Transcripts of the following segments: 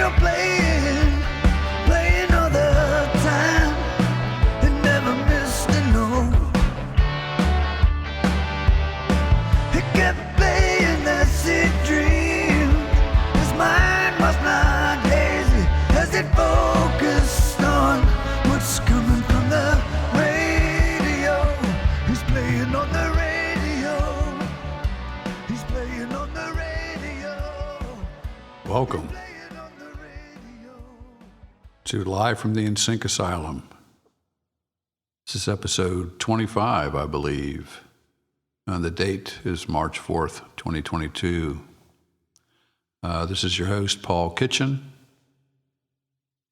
radio playing, playing all the time. It never missed a note. It kept playing that sick dream. His mind was not hazy as it focused on what's coming from the radio. He's playing on the radio. He's playing on the radio. Welcome to Live from the NSYNC Asylum. This is episode 25, I believe. And the date is March 4th, 2022. This is your host, Paul Kitchen.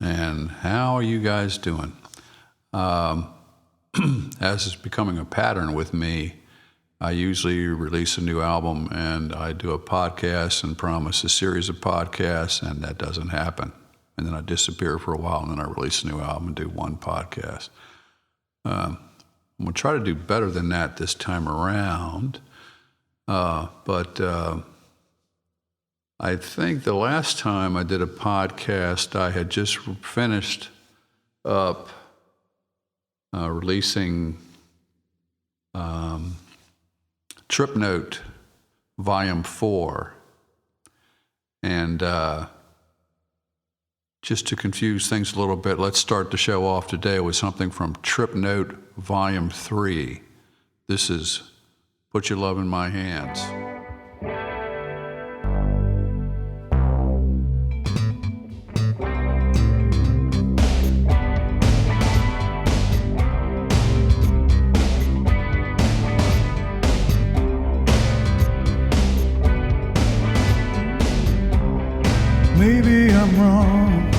And how are you guys doing? As is becoming a pattern with me, I usually release a new album and I do a podcast and promise a series of podcasts, and that doesn't happen. And then I disappear for a while, and then I release a new album and do one podcast. I'm going to try to do better than that this time around. But I think the last time I did a podcast, I had just finished up releasing Trip Note Volume 4. And just to confuse things a little bit, let's start the show off today with something from Trip Note Volume 3. This is Put Your Love in My Hands. Maybe I'm wrong,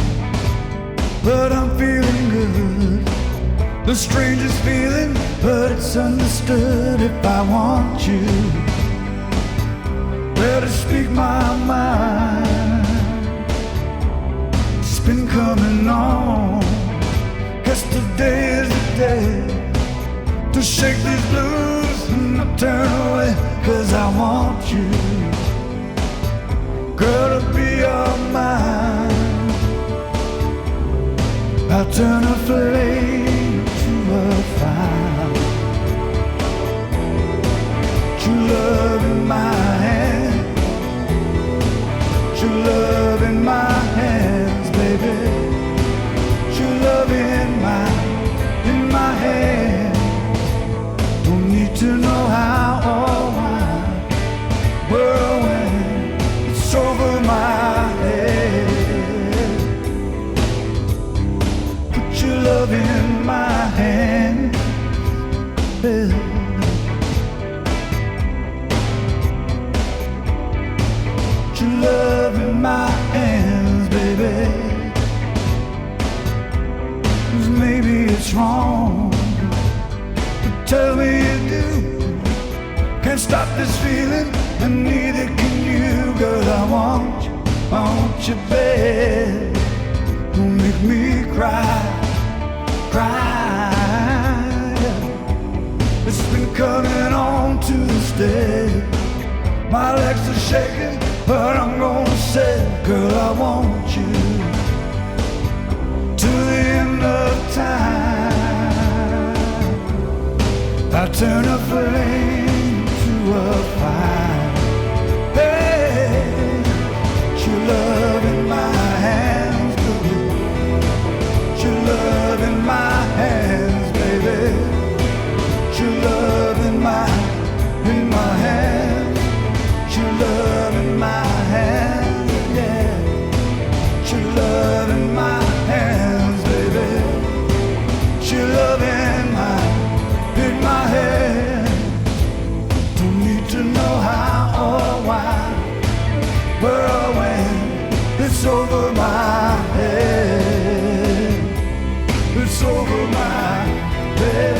but I'm feeling good. The strangest feeling, but it's understood. If I want you, better speak my mind. It's been coming on, 'cause today is the day to shake these blues and not turn away. 'Cause I want you, girl, to be all mine. I'll turn a flame to a fire. True love in my hand. True love in my hands, baby. True love in my hands. Don't need to know how or why. Whirlwind, it's over my head. Put your love in my hand. Put your love in my hands, baby. 'Cause maybe it's wrong, but tell me you do. Can't stop this feeling, and neither can you, girl. I want you, babe. Don't make me cry, cry. It's been coming on to this day. My legs are shaking, but I'm gonna say, girl, I want you to the end of time. I turn a flame to a fire. Hey, your love in my hands, baby. Your love in my hands, baby. Your love in my hands. Your love in my hands, yeah. Your love in my hands, baby. Your love in my hands. Don't need to know how or why. Well, when it's over my head, it's over my head.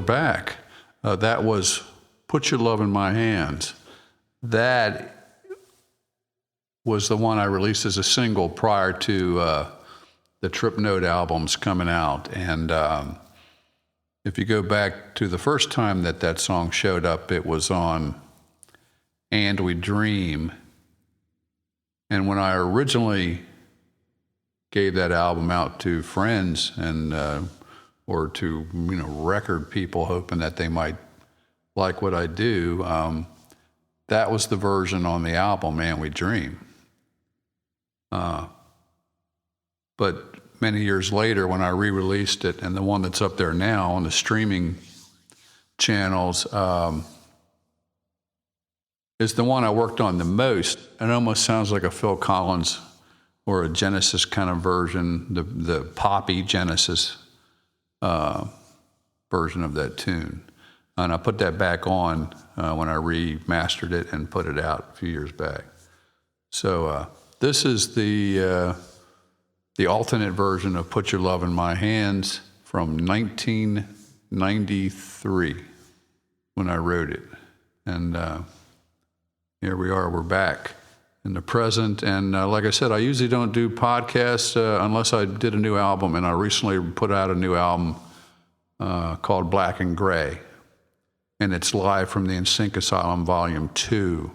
back. That was Put Your Love in My Hands. That was the one I released as a single prior to the Trip Note albums coming out. And if you go back to the first time that song showed up, it was on And We Dream. And when I originally gave that album out to friends and or to record people hoping that they might like what I do, that was the version on the album And We Dream. But many years later, when I re-released it, and the one that's up there now on the streaming channels is the one I worked on the most. It almost sounds like a Phil Collins or a Genesis kind of version, the poppy Genesis version of that tune. And I put that back on when I remastered it and put it out a few years back. So this is the alternate version of Put Your Love in My Hands from 1993 when I wrote it. And here we are, we're back in the present. And like I said, I usually don't do podcasts unless I did a new album. And I recently put out a new album called Black and Gray. And it's live from the NSYNC Asylum Volume 2.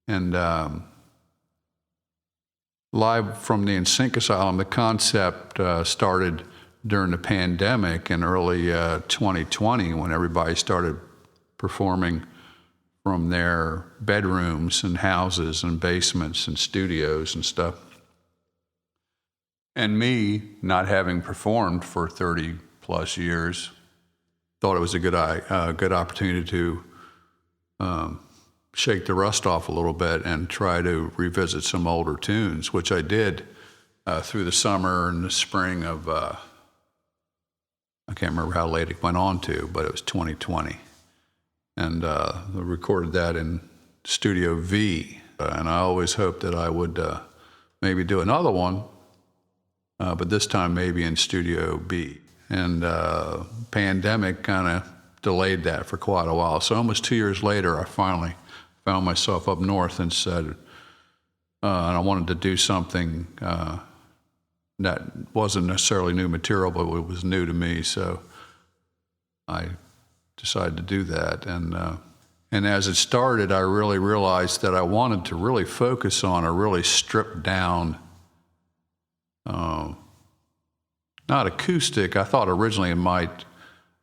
And live from the NSYNC Asylum, the concept started during the pandemic in early 2020 when everybody started performing from their bedrooms and houses and basements and studios and stuff. And me, not having performed for 30 plus years, thought it was a good opportunity to shake the rust off a little bit and try to revisit some older tunes, which I did through the summer and the spring of, I can't remember how late it went on to, but it was 2020. And I recorded that in Studio V. And I always hoped that I would maybe do another one, but this time maybe in Studio B. And pandemic kind of delayed that for quite a while. So almost 2 years later, I finally found myself up north and said, and I wanted to do something that wasn't necessarily new material, but it was new to me. So I decided to do that. And as it started, I really realized that I wanted to really focus on a really stripped down, not acoustic. I thought originally it might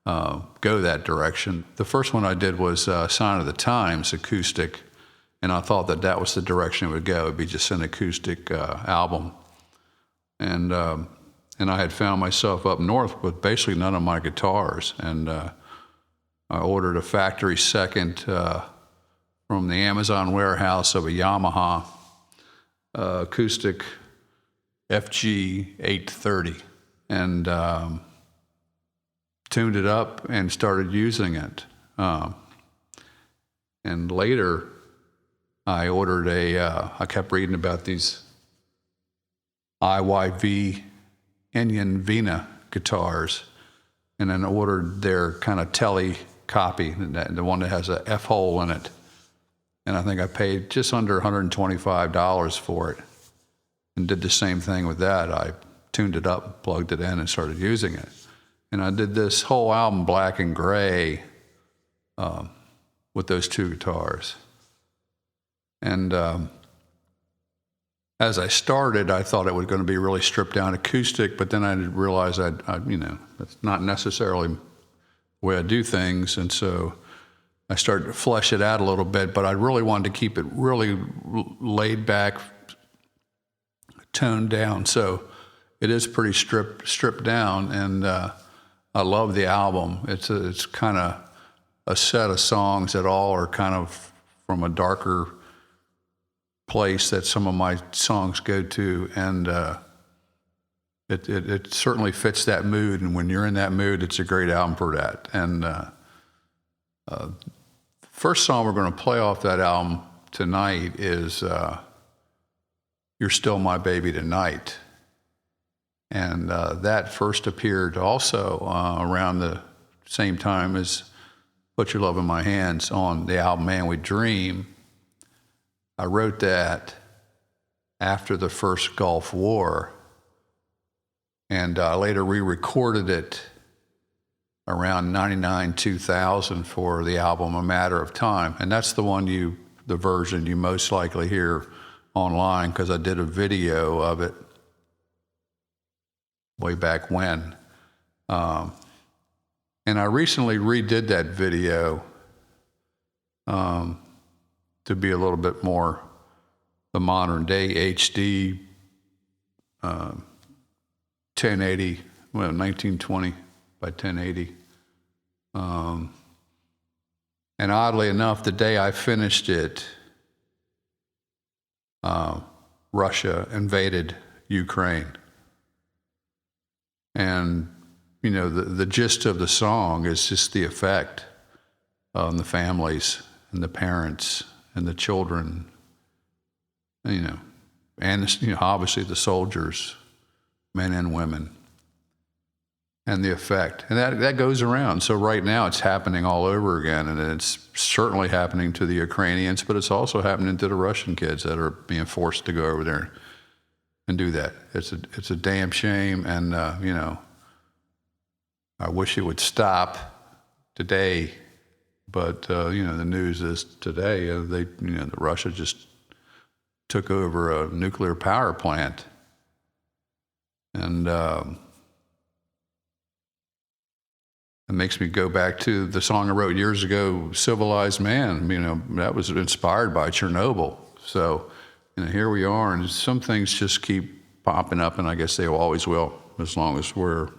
go that direction. The first one I did was Sign of the Times acoustic, and I thought that was the direction it would go. It would be just an acoustic album. And I had found myself up north with basically none of my guitars, and I ordered a factory second from the Amazon warehouse of a Yamaha acoustic FG 830, and tuned it up and started using it. And later, I ordered I kept reading about these IYV Enion Vina guitars, and then ordered their kind of telly copy, the one that has a F hole in it. And I think I paid just under $125 for it, and did the same thing with that. I tuned it up, plugged it in, and started using it. And I did this whole album, Black and Gray, with those two guitars. And as I started, I thought it was going to be really stripped down acoustic, but then I realized that's not necessarily the way I do things. And so I started to flesh it out a little bit, but I really wanted to keep it really laid back, toned down. So it is pretty stripped down, and I love the album. It's kind of a set of songs that all are kind of from a darker place that some of my songs go to, and it certainly fits that mood. And when you're in that mood, it's a great album for that. And first song we're going to play off that album tonight is You're Still My Baby Tonight. And that first appeared also around the same time as Put Your Love in My Hands on the album Man We Dream. I wrote that after the first Gulf War, and I later re-recorded it around 99, 2000 for the album A Matter of Time. And that's the version you most likely hear online, because I did a video of it way back when. And I recently redid that video to be a little bit more the modern day HD 1080, 1920 by 1080. And oddly enough, the day I finished it, Russia invaded Ukraine. And, the gist of the song is just the effect on the families and the parents and the children, and, obviously the soldiers, men and women, and the effect. And that goes around. So right now it's happening all over again, and it's certainly happening to the Ukrainians, but it's also happening to the Russian kids that are being forced to go over there and do that. It's a damn shame, and, I wish it would stop today, but, the news is today, Russia just took over a nuclear power plant. And it makes me go back to the song I wrote years ago, Civilized Man. That was inspired by Chernobyl. So, here we are, and some things just keep popping up, and I guess they always will, as long as we're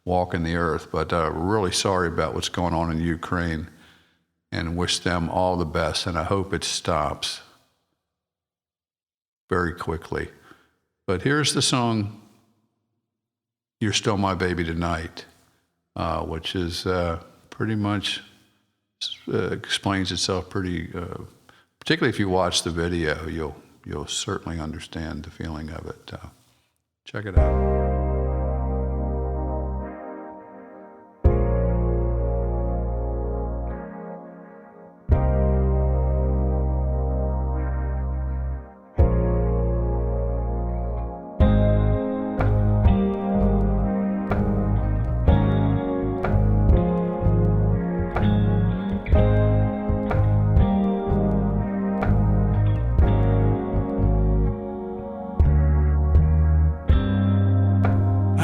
walking the earth. But really sorry about what's going on in Ukraine, and wish them all the best, and I hope it stops very quickly. But here's the song, You're Still My Baby Tonight, which is pretty much explains itself pretty, particularly if you watch the video, you'll certainly understand the feeling of it. Check it out.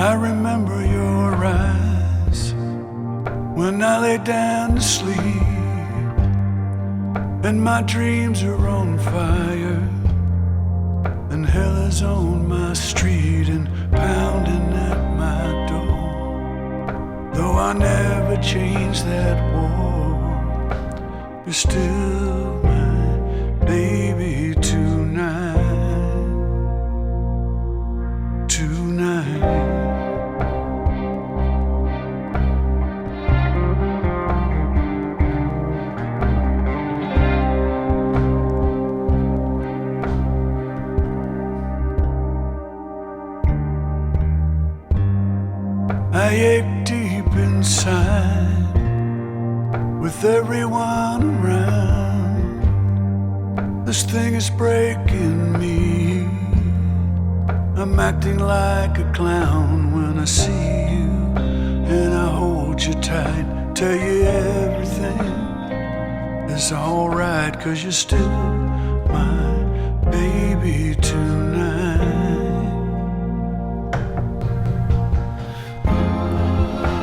I remember your eyes when I lay down to sleep, and my dreams are on fire, and hell is on my street and pounding at my door. Though I never changed that war, you're still my baby tonight. I ache deep inside with everyone around. This thing is breaking me. I'm acting like a clown when I see you, and I hold you tight, tell you everything is alright, 'cause you're still my baby tonight.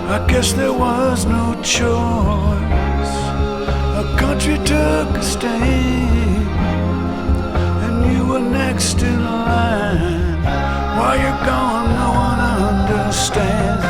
I guess there was no choice. A country took a stand, and you were next in line. While you're gone, no one understands.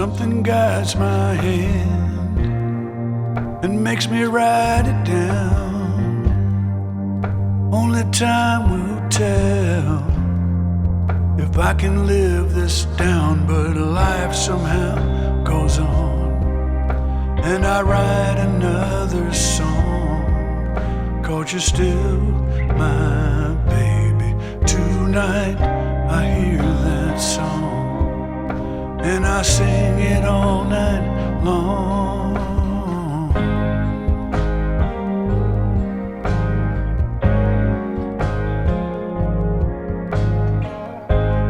Something guides my hand and makes me write it down. Only time will tell if I can live this down, but life somehow goes on. And I write another song, 'cause you're still my baby. Tonight I hear that song, and I sing it all night long.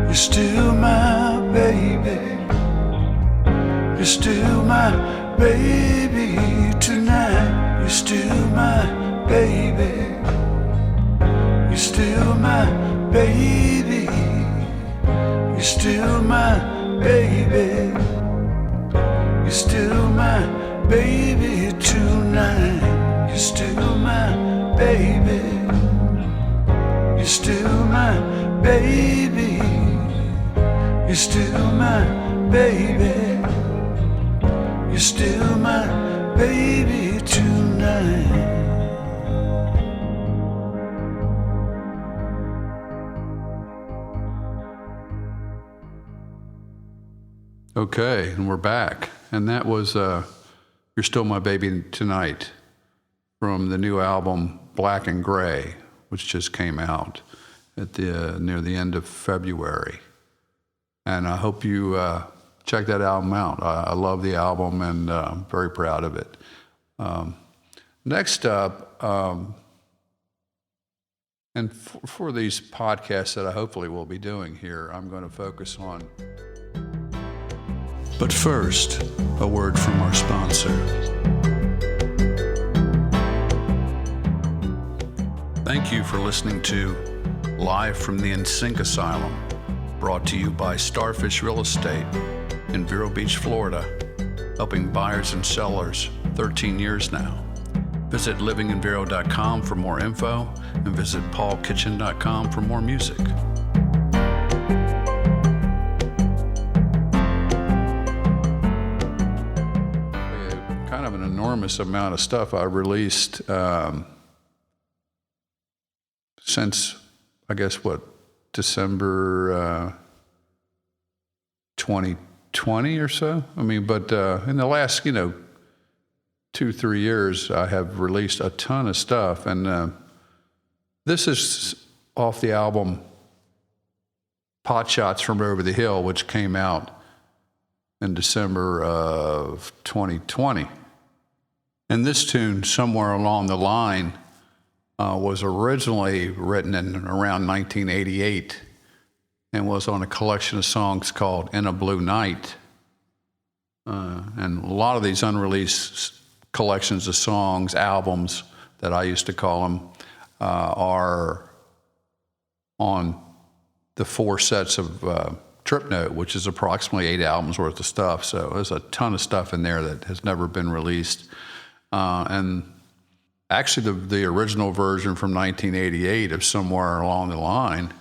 You're still my baby. You're still my baby tonight. You're still my baby. You're still my baby. You're still my baby. You're still my baby tonight. You're still my baby. You're still my baby. You're still my baby. You're still my baby tonight. Okay, and we're back. And that was You're Still My Baby Tonight from the new album Black and Gray, which just came out at near the end of February. And I hope you check that album out. I love the album, and I'm very proud of it. Next up, and for these podcasts that I hopefully will be doing here, I'm going to focus on. But first, a word from our sponsor. Thank you for listening to Live from the NSYNC Asylum, brought to you by Starfish Real Estate in Vero Beach, Florida, helping buyers and sellers 13 years now. Visit livinginvero.com for more info and visit paulkitchen.com for more music. Kind of an enormous amount of stuff I released since, I guess, December 2020 or so. I mean, but in the last, 2-3 years, I have released a ton of stuff. And this is off the album Pot Shots from Over the Hill, which came out in December of 2020. And this tune, Somewhere Along the Line, was originally written in around 1988 and was on a collection of songs called In a Blue Night. And a lot of these unreleased collections of songs, albums that I used to call them, are on the 4 sets of Trip Note, which is approximately 8 albums worth of stuff. So there's a ton of stuff in there that has never been released. And actually, the original version from 1988 of Somewhere Along the Line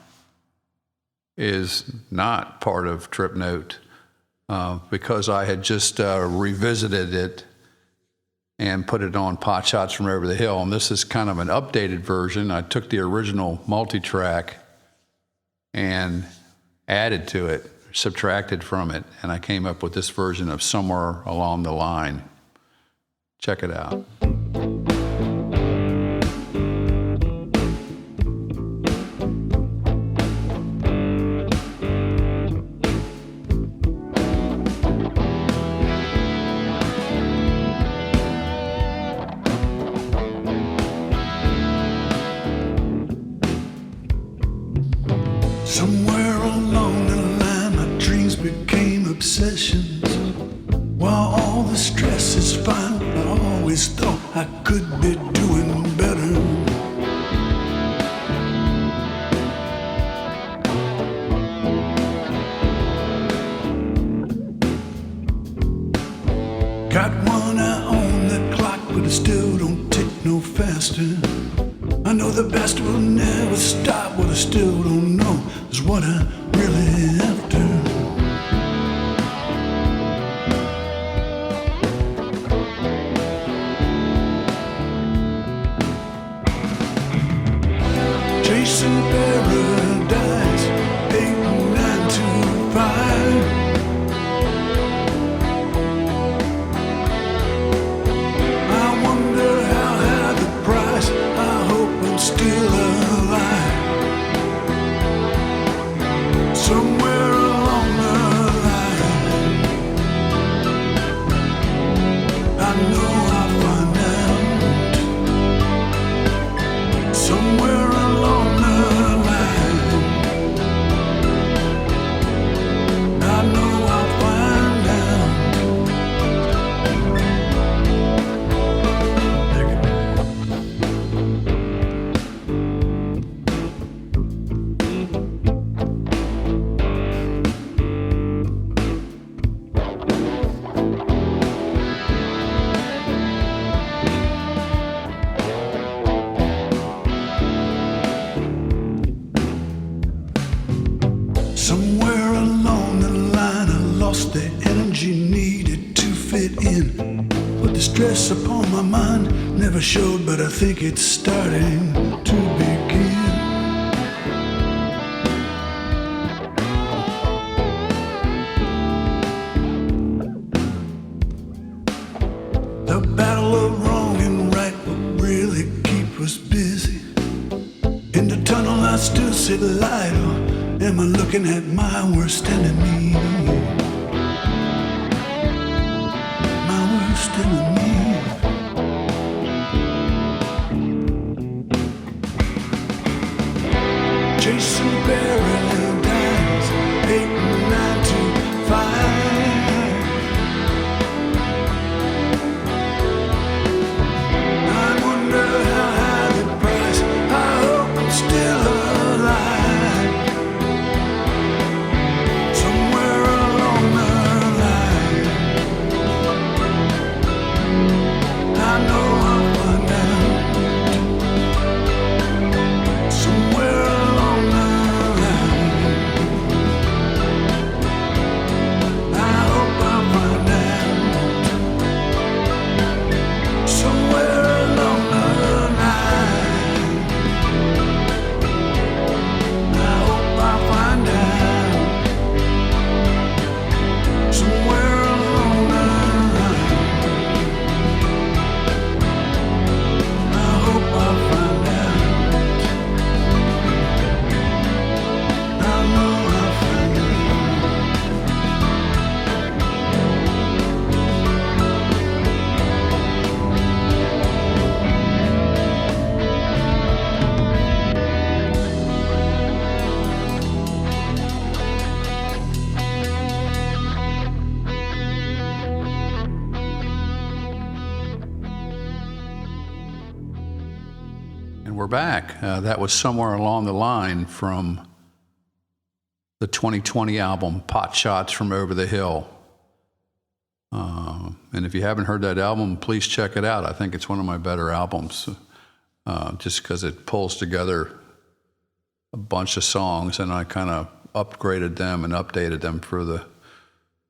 is not part of Trip Note because I had just revisited it and put it on Pot Shots from Over the Hill. And this is kind of an updated version. I took the original multi-track and added to it, subtracted from it, and I came up with this version of Somewhere Along the Line. Check it out. Somewhere along the line, my dreams became obsessions. While all the stress is fine, I always thought I could be doing better. Got one eye on the clock, but it still don't tick no faster. I know the best will never stop. What I still don't know is what I'm really after. Chasing paradise, 8925. I wonder how high the price. I hope I'm still alive. Somewhere along the line, I know I'll find out. Somewhere along the line, I know I'll find out. Somewhere along the line, I lost the energy needed to fit in. But the stress upon my mind never showed, but I think it's starting to begin. The battle of wrong and right will really keep us busy. In the tunnel I still see the light, or am I looking at my worst enemy? My worst enemy. Chasing paradise, 8925. I wonder how high the price. I hope I'm still alive. Somewhere along the line, I know I'll find out. Somewhere along the line, I hope I'll find out. Somewhere along the line, I hope I'll find out. Somewhere along the line, I hope I'll find out. I know I'll find out. And we're back. That was Somewhere Along the Line from the 2020 album, Pot Shots from Over the Hill. And if you haven't heard that album, please check it out. I think it's one of my better albums, just because it pulls together a bunch of songs, and I kind of upgraded them and updated them for the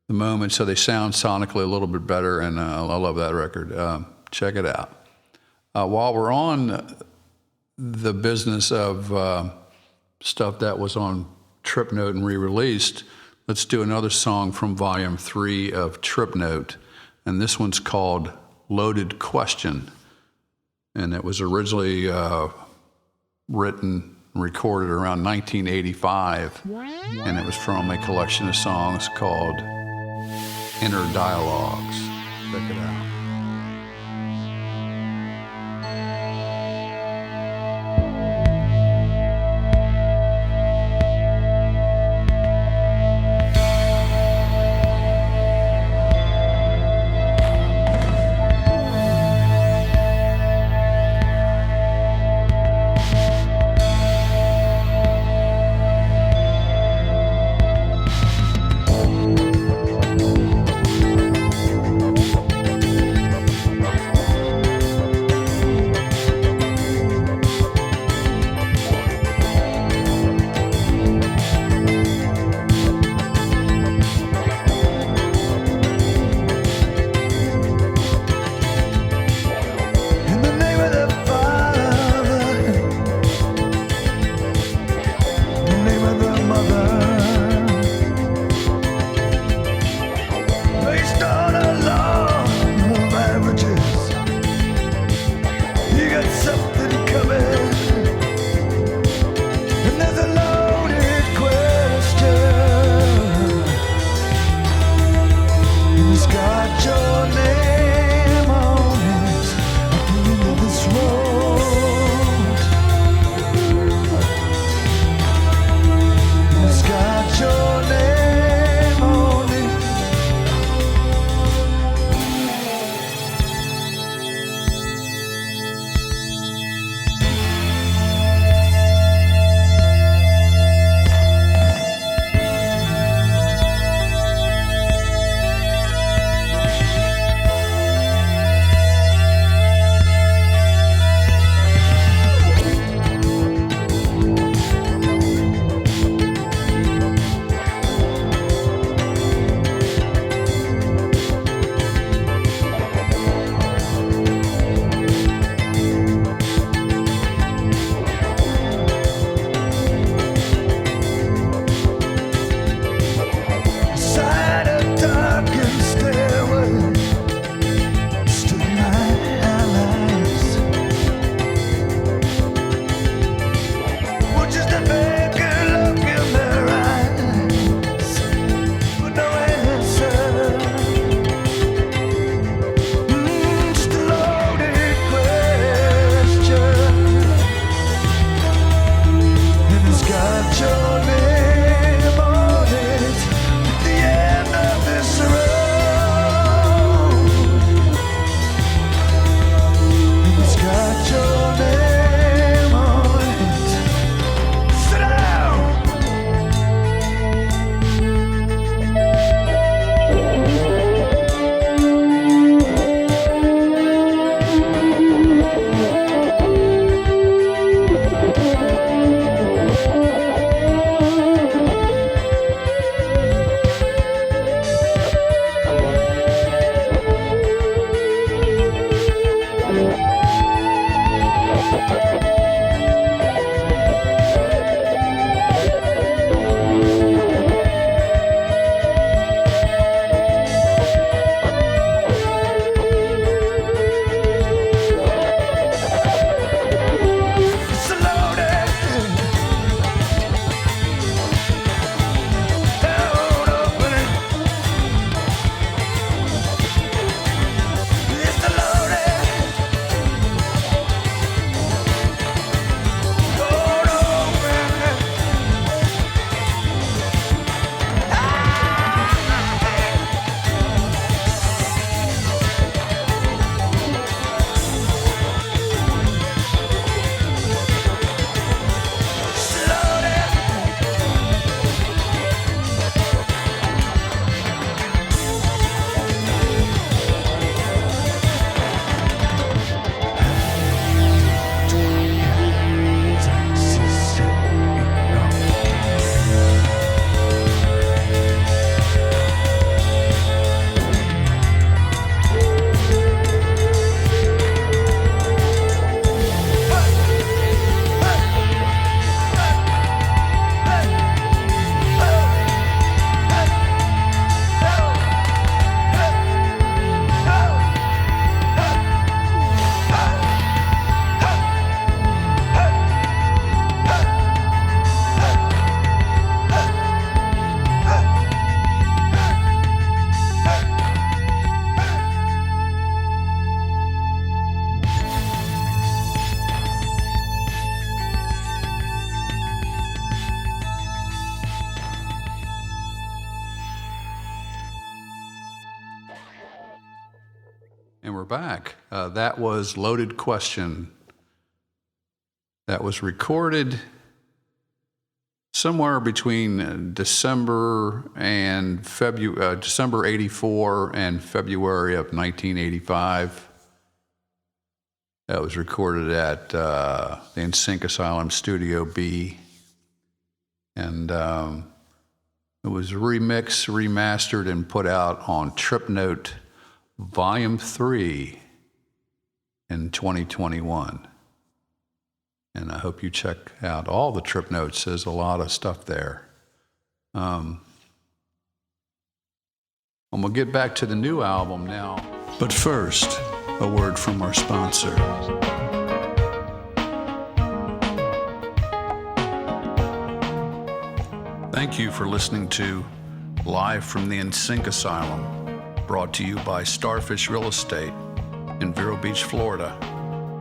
moment, so they sound sonically a little bit better, and I love that record. Check it out. While we're on the business of stuff that was on Trip Note and re-released, let's do another song from Volume 3 of Trip Note, and this one's called Loaded Question, and it was originally written and recorded around 1985, and it was from a collection of songs called Inner Dialogues. Check it out. your name on it at the end of this road. It's got your name on it. Sit down. It's loaded. Don't open it. It's loaded. Don't open it. It's loaded. And we're back. That was Loaded Question. That was recorded somewhere between December '84 and February of 1985. That was recorded at the NSYNC Asylum Studio B. And it was remixed, remastered, and put out on Trip Note Volume 3 in 2021. And I hope you check out all the Trip Notes. There's a lot of stuff there. I'm going to get back to the new album now. But first, a word from our sponsor. Thank you for listening to Live from the NSYNC Asylum, brought to you by Starfish Real Estate in Vero Beach, Florida,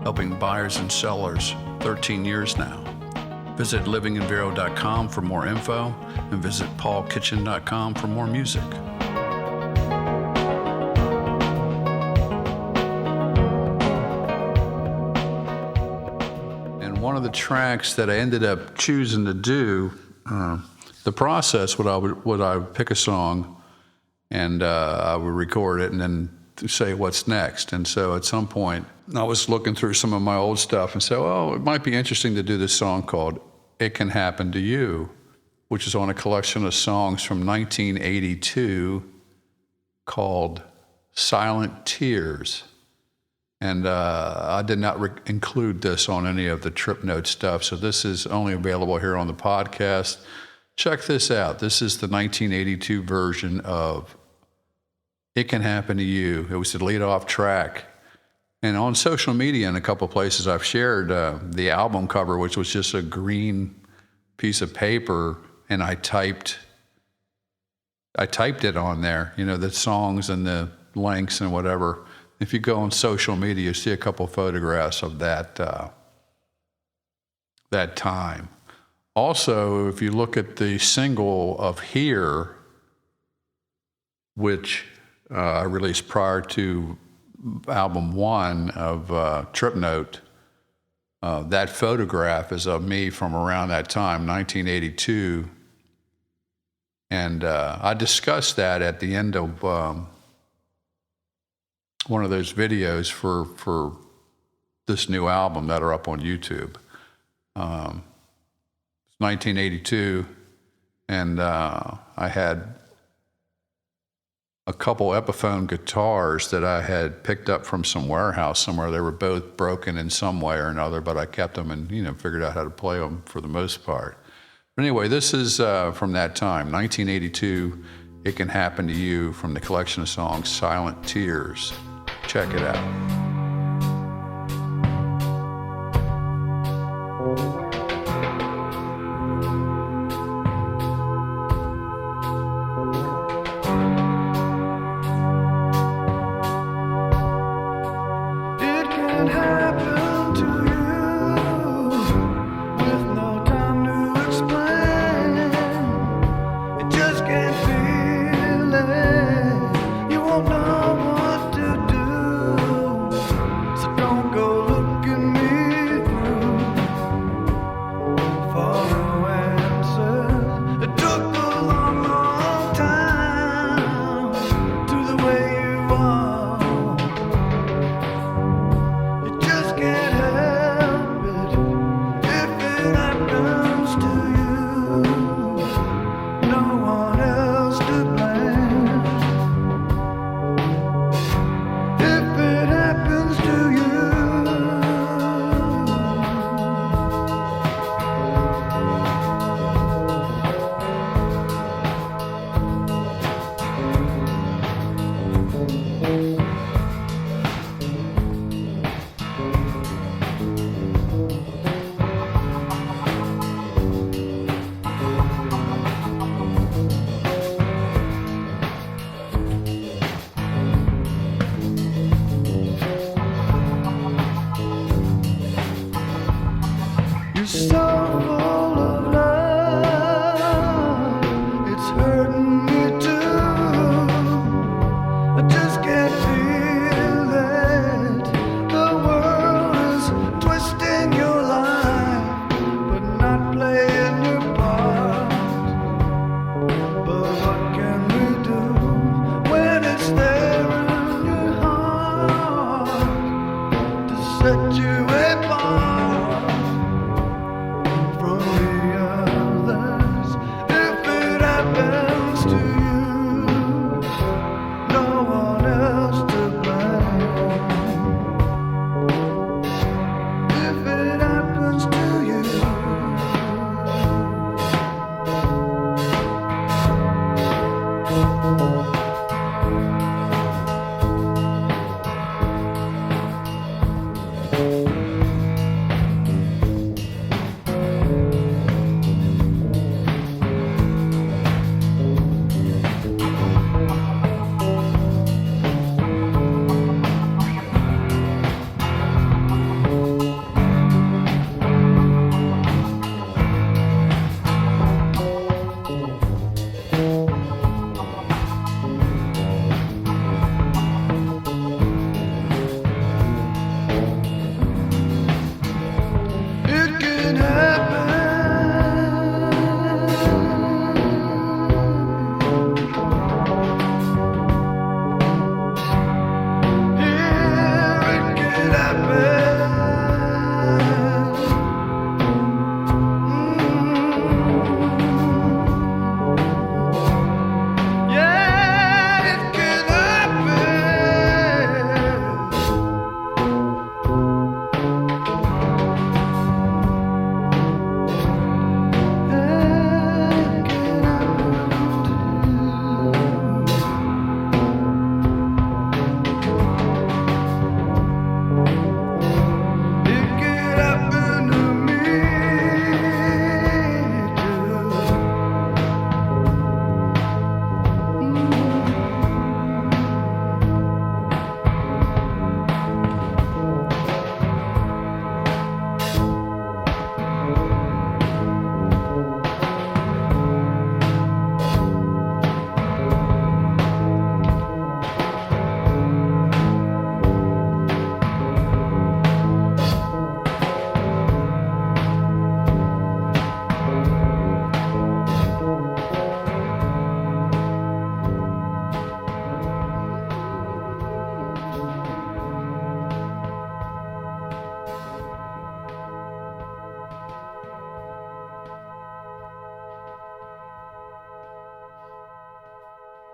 helping buyers and sellers 13 years now. Visit livinginvero.com for more info and visit paulkitchen.com for more music. And one of the tracks that I ended up choosing to do, the process would I would pick a song and I would record it and then say what's next. And so at some point, I was looking through some of my old stuff and said, oh, it might be interesting to do this song called It Can Happen to You, which is on a collection of songs from 1982 called Silent Tears. And I did not include this on any of the Trip Note stuff, so this is only available here on the podcast. Check this out. This is the 1982 version of It Can Happen to You. It was the lead-off track. And on social media in a couple of places, I've shared the album cover, which was just a green piece of paper, and I typed it on there, you know, the songs and the links and whatever. If you go on social media, you see a couple photographs of that that time. Also, if you look at the single of Here, which I released prior to album 1 of Trip Note, that photograph is of me from around that time, 1982. And I discussed that at the end of one of those videos for this new album that are up on YouTube. It's 1982, and I had a couple Epiphone guitars that I had picked up from some warehouse somewhere. They were both broken in some way or another, but I kept them and, figured out how to play them for the most part. But anyway, this is from that time, 1982, It Can Happen to You, from the collection of songs Silent Tears. Check it out.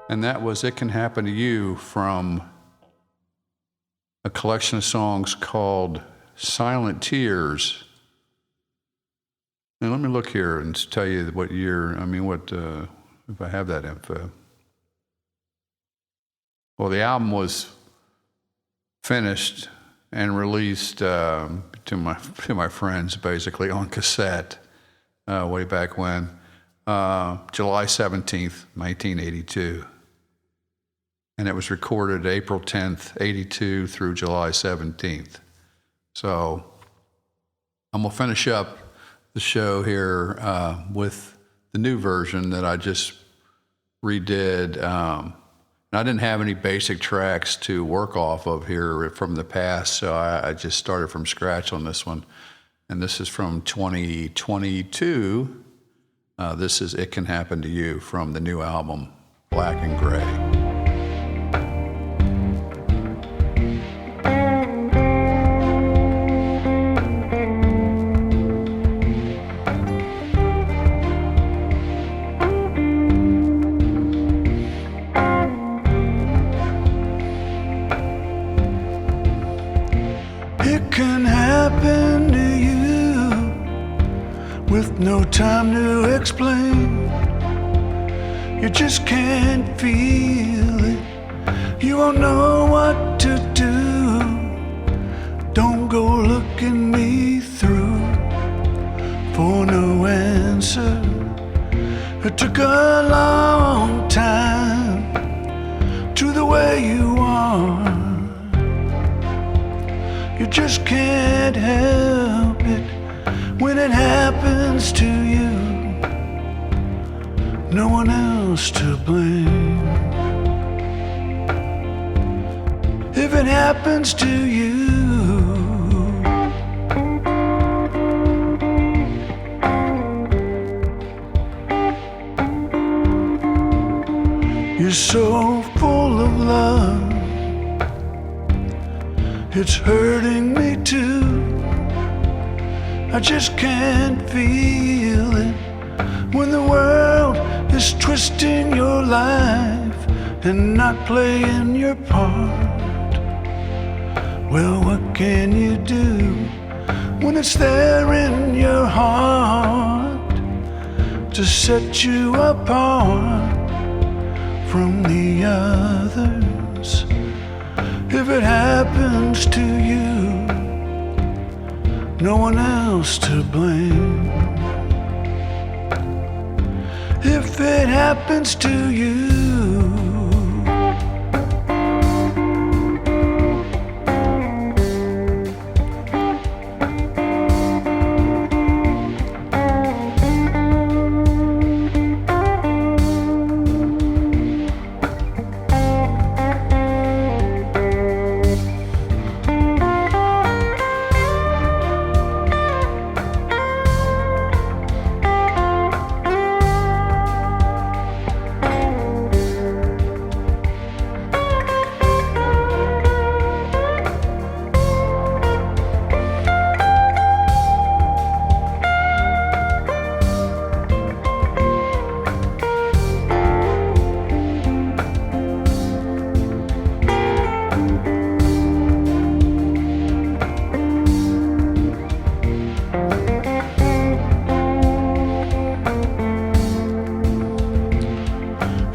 And that was It Can Happen to You from a collection of songs called Silent Tears. And let me look here and tell you what year, if I have that info. Well, the album was finished and released to my friends, basically, on cassette way back when, July 17th, 1982. And it was recorded April 10th, 82 through July 17th. So I'm going to finish up the show here with the new version that I just redid. And I didn't have any basic tracks to work off of here from the past, so I just started from scratch on this one. And this is from 2022. This is It Can Happen to You from the new album, Black and Gray. It can happen to you with no time to explain. You just can't feel it. You won't know what to do. Don't go looking me through for no answer. It took a long time to the way you are. You just can't help it when it happens to you. No one else to blame. If it happens to you, you're so full of love. It's hurting me too. I just can't feel it when the world is twisting your life and not playing your part. Well, what can you do when it's there in your heart to set you apart from the others? If it happens to you, no one else to blame. If it happens to you,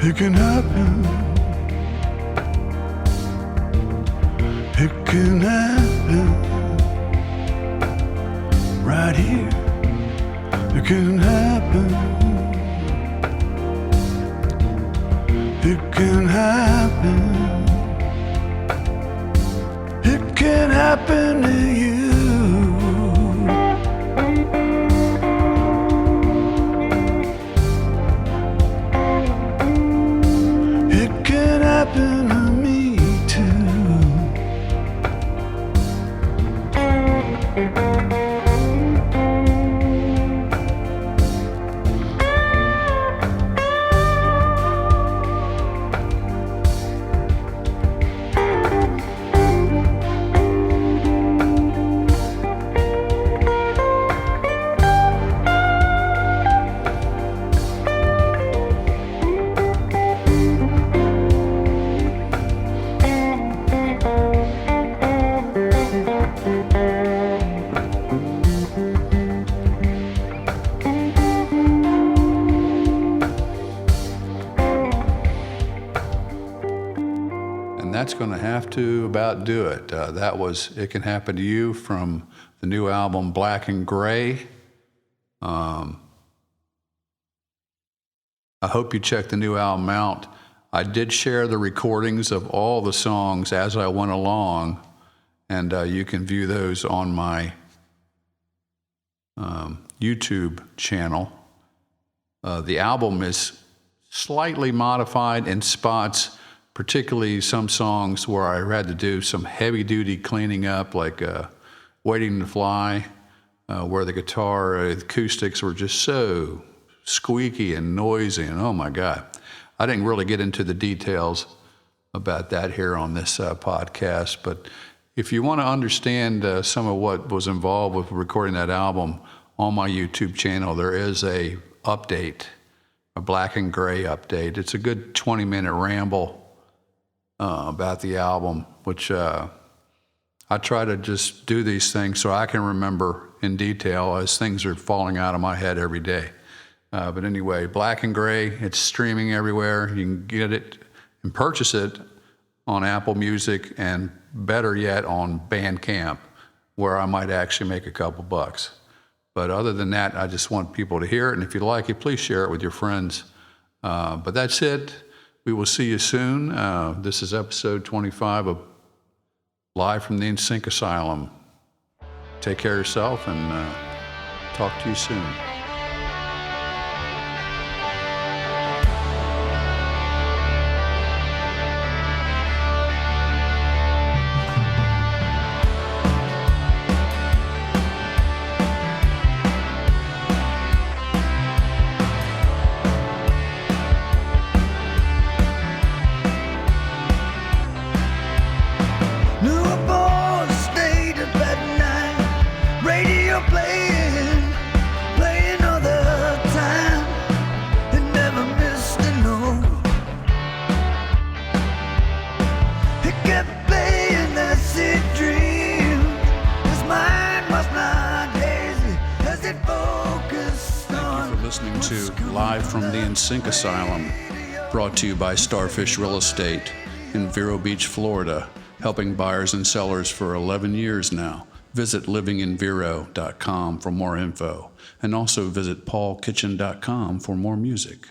it can happen. It can happen right here. It can happen. It can happen. It can happen to you. It can happen to me too. that's going to have to about do it. That was It Can Happen to You from the new album Black and Gray. I hope you check the new album out. I did share the recordings of all the songs as I went along, and you can view those on my YouTube channel. The album is slightly modified in spots, particularly some songs where I had to do some heavy-duty cleaning up, like Waiting to Fly, where the guitar acoustics were just so squeaky and noisy, and oh my God. I didn't really get into the details about that here on this podcast, but if you want to understand some of what was involved with recording that album, on my YouTube channel there is a update, a Black and Gray update. It's a good 20-minute ramble about the album, which I try to just do these things so I can remember in detail as things are falling out of my head every day. But anyway, Black and Gray, it's streaming everywhere. You can get it and purchase it on Apple Music, and better yet on Bandcamp, where I might actually make a couple bucks. But other than that, I just want people to hear it, and if you like it, please share it with your friends. But that's it. We will see you soon. This is episode 25 of Live from the NSYNC Asylum. Take care of yourself, and talk to you soon. New aboard, stayed up at night, radio playing all the time, and never missed a note. It kept playing that sick dream. His mind was not hazy as it focused on. Thank you for listening to Live from the NSYNC Asylum, brought to you by Starfish Real Estate in Vero Beach, Florida, helping buyers and sellers for 11 years now. Visit livinginvero.com for more info, and also visit paulkitchen.com for more music.